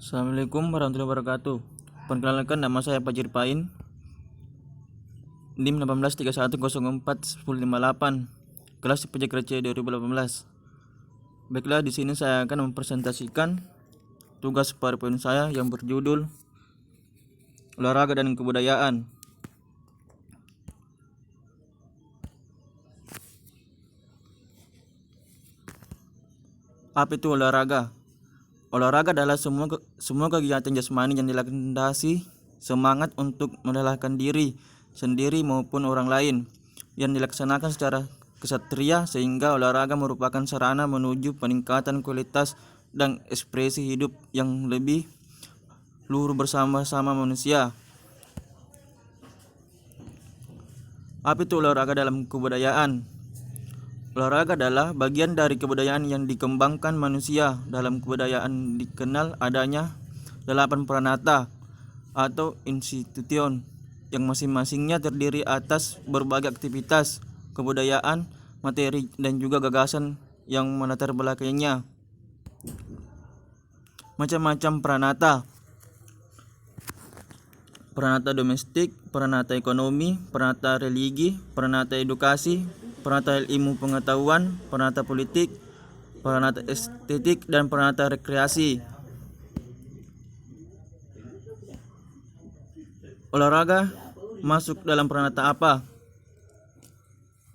Assalamualaikum warahmatullahi wabarakatuh. Perkenalkan, nama saya Fajir Pain, NIM 1831041058, kelas IPJ Krecce 2018. Baiklah, di sini saya akan mempresentasikan tugas PowerPoint saya yang berjudul olahraga dan kebudayaan. Apa itu olahraga? Olahraga adalah semua kegiatan jasmani yang dilandasi semangat untuk melelahkan diri sendiri maupun orang lain, yang dilaksanakan secara kesatria, sehingga olahraga merupakan sarana menuju peningkatan kualitas dan ekspresi hidup yang lebih luhur bersama-sama manusia. Apa itu olahraga dalam kebudayaan? Olahraga adalah bagian dari kebudayaan yang dikembangkan manusia. Dalam kebudayaan dikenal adanya 8 pranata atau institution yang masing-masingnya terdiri atas berbagai aktivitas kebudayaan, materi, dan juga gagasan yang melatar belakanginya. Macam-macam pranata: pranata domestik, pranata ekonomi, pranata religi, pranata edukasi, pranata ilmu pengetahuan, pranata politik, pranata estetik, dan pranata rekreasi. Olahraga masuk dalam pranata apa?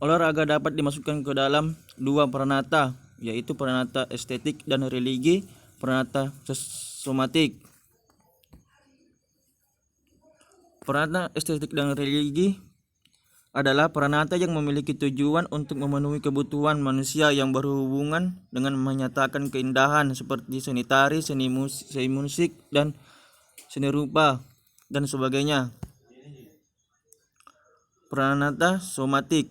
Olahraga dapat dimasukkan ke dalam 2 pranata, yaitu pranata estetik dan religi, pranata somatik. Pranata estetik dan religi adalah pranata yang memiliki tujuan untuk memenuhi kebutuhan manusia yang berhubungan dengan menyatakan keindahan seperti seni tari, seni musik, dan seni rupa dan sebagainya. Pranata somatik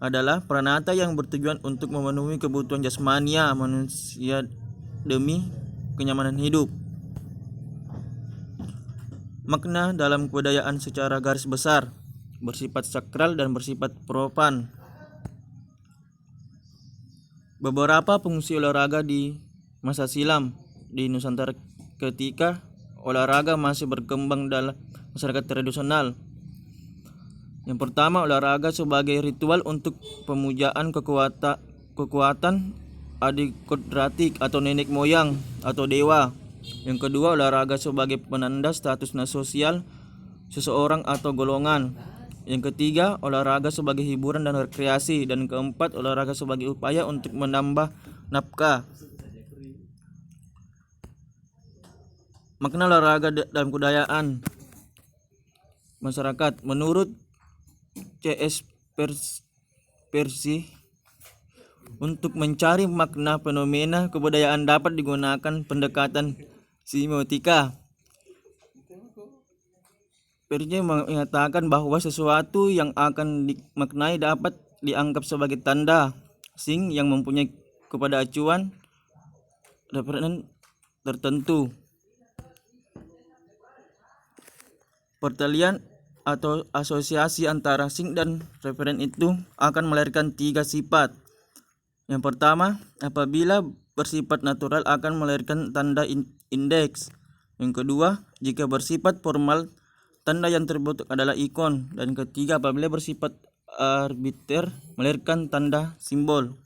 adalah pranata yang bertujuan untuk memenuhi kebutuhan jasmania manusia demi kenyamanan hidup. Makna dalam kebudayaan secara garis besar bersifat sakral dan bersifat profan. Beberapa fungsi olahraga di masa silam di Nusantara ketika olahraga masih berkembang dalam masyarakat tradisional. Yang pertama, olahraga sebagai ritual untuk pemujaan kekuatan adikodratik atau nenek moyang atau dewa. Yang kedua, olahraga sebagai penanda status sosial seseorang atau golongan. Yang ketiga, olahraga sebagai hiburan dan rekreasi. Dan keempat, olahraga sebagai upaya untuk menambah nafkah. Makna olahraga dalam kebudayaan masyarakat menurut C.S. Percy, untuk mencari makna fenomena kebudayaan dapat digunakan pendekatan semiotika. Percy mengatakan bahwa sesuatu yang akan dimaknai dapat dianggap sebagai tanda asing yang mempunyai kepada acuan referen tertentu. Pertalian atau asosiasi antara asing dan referen itu akan melahirkan 3 sifat. Yang pertama, apabila bersifat natural akan melahirkan tanda indeks. Yang kedua, jika bersifat formal, tanda yang terbentuk adalah ikon. Dan ketiga, apabila bersifat arbiter, melahirkan tanda simbol.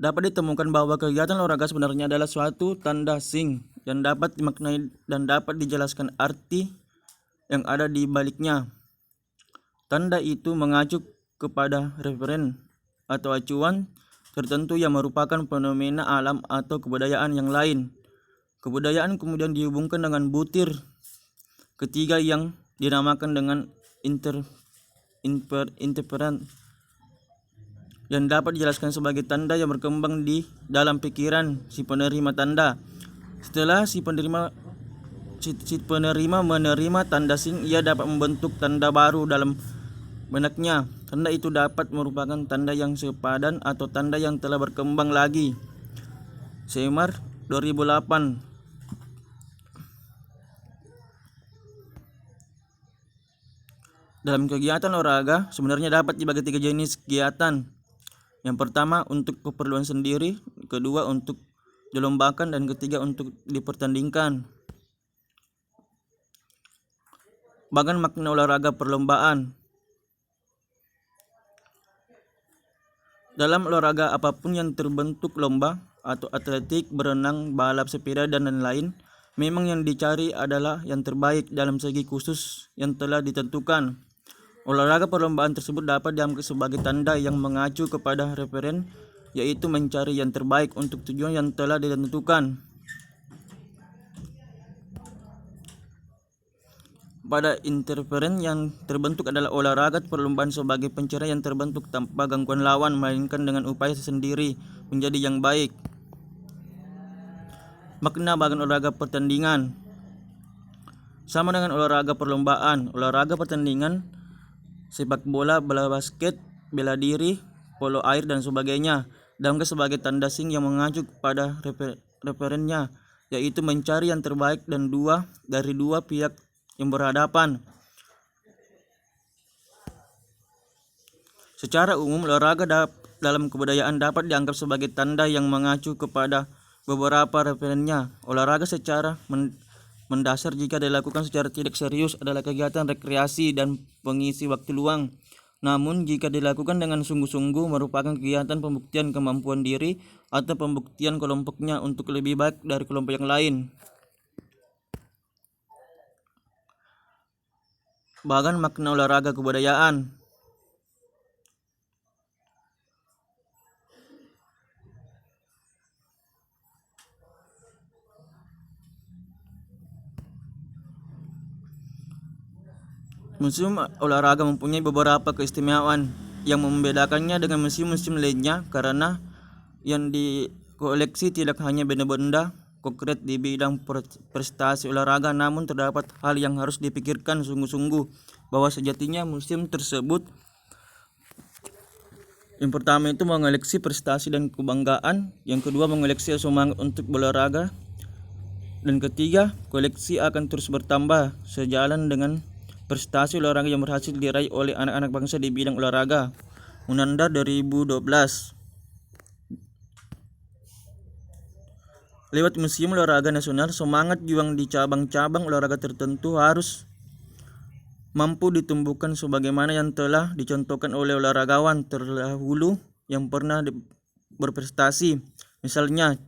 Dapat ditemukan bahwa kegiatan olahraga sebenarnya adalah suatu tanda asing dan dapat dimaknai dan dapat dijelaskan arti yang ada di baliknya. Tanda itu mengacu kepada referen atau acuan tertentu yang merupakan fenomena alam atau kebudayaan yang lain. Kebudayaan kemudian dihubungkan dengan butir ketiga yang dinamakan dengan interferan dan dapat dijelaskan sebagai tanda yang berkembang di dalam pikiran si penerima tanda. Setelah si penerima menerima tanda asing, ia dapat membentuk tanda baru dalam benaknya. Tanda itu dapat merupakan tanda yang sepadan atau tanda yang telah berkembang lagi. Semar 2008. Dalam kegiatan olahraga sebenarnya dapat dibagi 3 jenis kegiatan. Yang pertama untuk keperluan sendiri, kedua untuk dilombakan, dan ketiga untuk dipertandingkan. Bahkan makna olahraga perlombaan. Dalam olahraga apapun yang terbentuk lomba atau atletik, berenang, balap sepeda, dan lain-lain, memang yang dicari adalah yang terbaik dalam segi khusus yang telah ditentukan. Olahraga perlombaan tersebut dapat dianggap sebagai tanda yang mengacu kepada referen, yaitu mencari yang terbaik untuk tujuan yang telah ditentukan. Pada interferen yang terbentuk adalah olahraga perlombaan sebagai pencarian yang terbentuk tanpa gangguan lawan, melainkan dengan upaya sendiri menjadi yang baik. Makna bagian olahraga pertandingan sama dengan olahraga perlombaan. Olahraga pertandingan sepak bola, bola basket, bela diri, polo air, dan sebagainya dianggap sebagai tanda sing yang mengacu pada referennya, yaitu mencari yang terbaik dan dari dua pihak yang berhadapan. Secara umum, olahraga dalam kebudayaan dapat dianggap sebagai tanda yang mengacu kepada beberapa referennya. Olahraga secara mendasar jika dilakukan secara tidak serius adalah kegiatan rekreasi dan pengisi waktu luang. Namun jika dilakukan dengan sungguh-sungguh merupakan kegiatan pembuktian kemampuan diri atau pembuktian kelompoknya untuk lebih baik dari kelompok yang lain. Bahkan makna olahraga kebudayaan. Museum olahraga mempunyai beberapa keistimewaan yang membedakannya dengan museum-museum lainnya, karena yang dikoleksi tidak hanya benda-benda konkret di bidang prestasi olahraga, namun terdapat hal yang harus dipikirkan sungguh-sungguh, bahwa sejatinya museum tersebut yang pertama itu mengoleksi prestasi dan kebanggaan, yang kedua mengoleksi semangat untuk berolahraga, dan ketiga koleksi akan terus bertambah sejalan dengan prestasi olahraga yang berhasil diraih oleh anak-anak bangsa di bidang olahraga. Munandar 2012. Lewat Museum Olahraga Nasional, semangat juang di cabang-cabang olahraga tertentu harus mampu ditumbuhkan sebagaimana yang telah dicontohkan oleh olahragawan terdahulu yang pernah berprestasi. Misalnya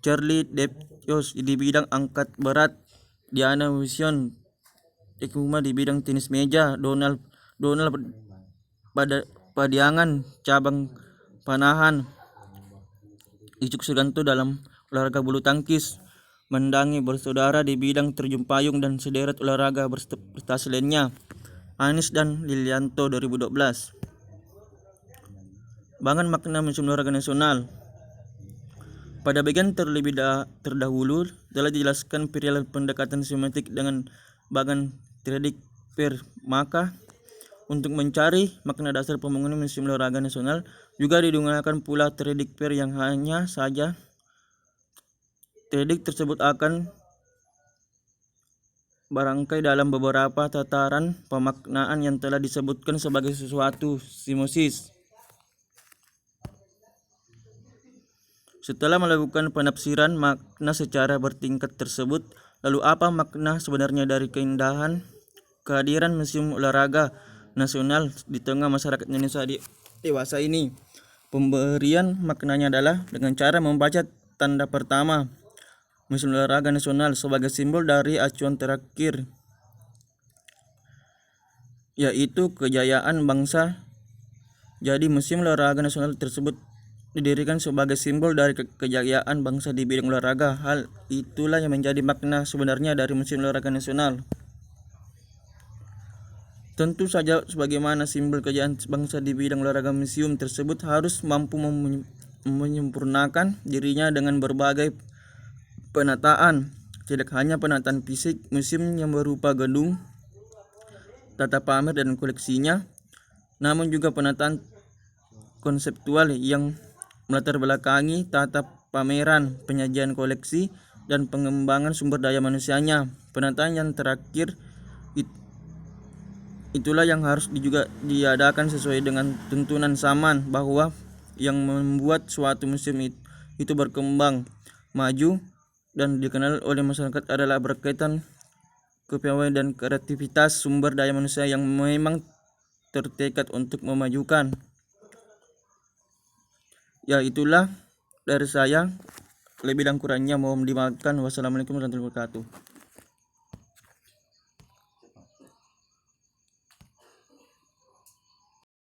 Charlie Depios di bidang angkat berat, Diana Wision Ekuma di bidang tenis meja, Donald Padiangan cabang panahan, Icuk Suganto dalam olahraga bulu tangkis, Mendangi bersaudara di bidang terjun payung, dan sederet olahraga berprestasi lainnya. Anis dan Lilianto 2012. Bangun makna Museum Olahraga Nasional. Pada bagian terlebih terdahulu telah dijelaskan perihal pendekatan semiotik dengan bagan teoretik per. Maka untuk mencari makna dasar pembangunan Museum Olahraga Nasional juga digunakan pula teoretik per, yang hanya saja teoretik tersebut akan barangkai dalam beberapa tataran pemaknaan yang telah disebutkan sebagai sesuatu simiosis. Setelah melakukan penafsiran makna secara bertingkat tersebut, lalu apa makna sebenarnya dari kehadiran Museum Olahraga Nasional di tengah masyarakat Indonesia dewasa ini? Pemberian maknanya adalah dengan cara membaca tanda pertama, Museum Olahraga Nasional sebagai simbol dari acuan terakhir, yaitu kejayaan bangsa. Jadi Museum Olahraga Nasional tersebut didirikan sebagai simbol dari kejayaan bangsa di bidang olahraga. Hal itulah yang menjadi makna sebenarnya dari Museum Olahraga Nasional. Tentu saja sebagaimana simbol kejayaan bangsa di bidang olahraga, museum tersebut harus mampu menyempurnakan dirinya dengan berbagai penataan. Tidak hanya penataan fisik museum yang berupa gedung, tata pamer dan koleksinya, namun juga penataan konseptual yang melatar belakangi tata pameran, penyajian koleksi, dan pengembangan sumber daya manusianya. Penataan yang terakhir itulah yang harus juga diadakan sesuai dengan tuntunan zaman, bahwa yang membuat suatu museum itu berkembang, maju, dan dikenal oleh masyarakat adalah berkaitan kepiawaian dan kreativitas sumber daya manusia yang memang tertekad untuk memajukan. Ya, itulah dari saya. Lebih dan kurangnya mohon dimaafkan. Wassalamualaikum warahmatullahi wabarakatuh.